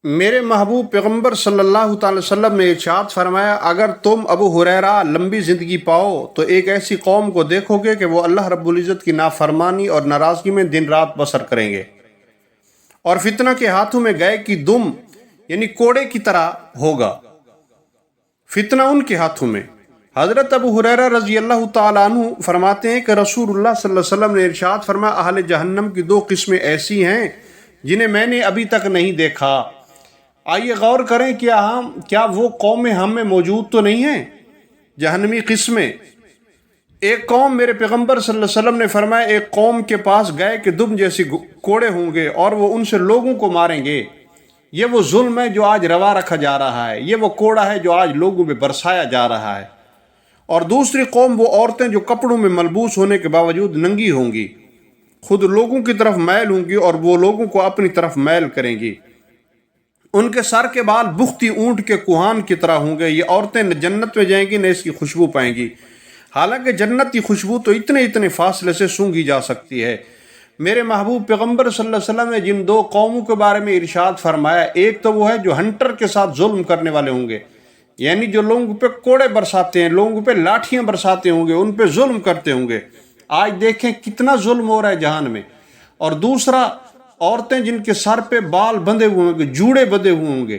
میرے محبوب پیغمبر صلی اللہ تعالی وسلم نے ارشاد فرمایا، اگر تم ابو ہریرہ لمبی زندگی پاؤ تو ایک ایسی قوم کو دیکھو گے کہ وہ اللہ رب العزت کی نافرمانی اور ناراضگی میں دن رات بسر کریں گے، اور فتنہ کے ہاتھوں میں گائے کی دم یعنی کوڑے کی طرح ہوگا۔ فتنہ ان کے ہاتھوں میں۔ حضرت ابو ہریرہ رضی اللہ تعالیٰ عنہ فرماتے ہیں کہ رسول اللہ صلی اللہ علیہ وسلم نے ارشاد فرمایا، اہل جہنم کی دو قسمیں ایسی ہیں جنہیں میں نے ابھی تک نہیں دیکھا۔ آئیے غور کریں، کیا وہ قومیں ہم میں موجود تو نہیں ہیں؟ جہنمی قسمیں۔ ایک قوم، میرے پیغمبر صلی اللہ علیہ وسلم نے فرمایا، ایک قوم کے پاس گائے کے دم جیسی کوڑے ہوں گے اور وہ ان سے لوگوں کو ماریں گے۔ یہ وہ ظلم ہے جو آج روا رکھا جا رہا ہے، یہ وہ کوڑا ہے جو آج لوگوں پہ برسایا جا رہا ہے۔ اور دوسری قوم وہ عورتیں جو کپڑوں میں ملبوس ہونے کے باوجود ننگی ہوں گی، خود لوگوں کی طرف میل ہوں گی اور وہ لوگوں کو اپنی طرف میل کریں گی۔ ان کے سر کے بال بختی اونٹ کے کوہان کی طرح ہوں گے۔ یہ عورتیں نہ جنت میں جائیں گی نہ اس کی خوشبو پائیں گی، حالانکہ جنت کی خوشبو تو اتنے فاصلے سے سونگھی جا سکتی ہے۔ میرے محبوب پیغمبر صلی اللہ علیہ وسلم نے جن دو قوموں کے بارے میں ارشاد فرمایا، ایک تو وہ ہے جو ہنٹر کے ساتھ ظلم کرنے والے ہوں گے، یعنی جو لوگوں پہ کوڑے برساتے ہیں، لوگوں پہ لاٹھیاں برساتے ہوں گے، ان پہ ظلم کرتے ہوں گے۔ آج دیکھیں کتنا ظلم ہو رہا ہے جہان میں۔ اور دوسرا، عورتیں جن کے سر پہ بال بندھے ہوئے ہوں گے، جوڑے بندھے ہوئے ہوں گے۔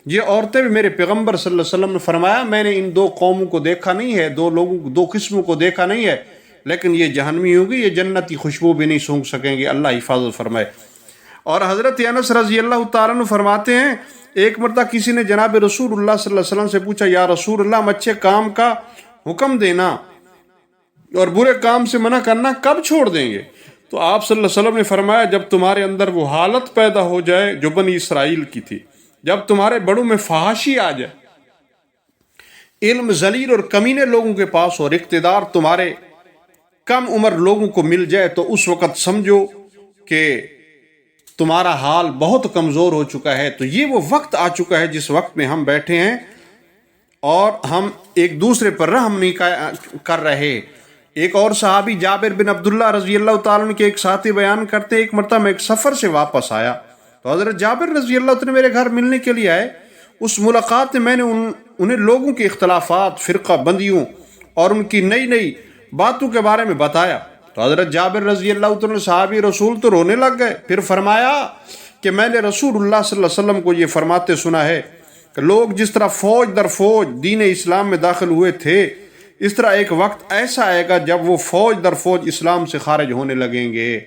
یہ عورتیں بھی میرے پیغمبر صلی اللہ علیہ وسلم نے فرمایا، میں نے ان دو قوموں کو دیکھا نہیں ہے، دو قسموں کو دیکھا نہیں ہے، لیکن یہ جہنمی ہوگی، یہ جنت کی خوشبو بھی نہیں سونگھ سکیں گے۔ اللہ حفاظت فرمائے۔ اور حضرت انس رضی اللہ تعالیٰ عنہ فرماتے ہیں، ایک مرتبہ کسی نے جناب رسول اللہ صلی اللہ علیہ وسلم سے پوچھا، یا رسول اللہ، ہم اچھے کام کا حکم دینا اور برے کام سے منع کرنا کب چھوڑ دیں گے؟ تو آپ صلی اللہ علیہ وسلم نے فرمایا، جب تمہارے اندر وہ حالت پیدا ہو جائے جو بنی اسرائیل کی تھی، جب تمہارے بڑوں میں فحاشی آ جائے، علم ذلیل اور کمینے لوگوں کے پاس اور اقتدار تمہارے کم عمر لوگوں کو مل جائے، تو اس وقت سمجھو کہ تمہارا حال بہت کمزور ہو چکا ہے۔ تو یہ وہ وقت آ چکا ہے جس وقت میں ہم بیٹھے ہیں اور ہم ایک دوسرے پر رحم نہیں کر رہے۔ ایک اور صحابی جابر بن عبداللہ رضی اللہ تعالیٰ عنہ کے ایک ساتھی بیان کرتے ہیں، ایک مرتبہ میں ایک سفر سے واپس آیا تو حضرت جابر رضی اللہ عنہ میرے گھر ملنے کے لیے آئے۔ اس ملاقات میں نے انہیں لوگوں کے اختلافات، فرقہ بندیوں اور ان کی نئی باتوں کے بارے میں بتایا۔ تو حضرت جابر رضی اللہ عنہ صحابی رسول تو رونے لگ گئے، پھر فرمایا کہ میں نے رسول اللہ صلی اللہ علیہ وسلم کو یہ فرماتے سنا ہے کہ لوگ جس طرح فوج در فوج دین اسلام میں داخل ہوئے تھے، اس طرح ایک وقت ایسا آئے گا جب وہ فوج در فوج اسلام سے خارج ہونے لگیں گے۔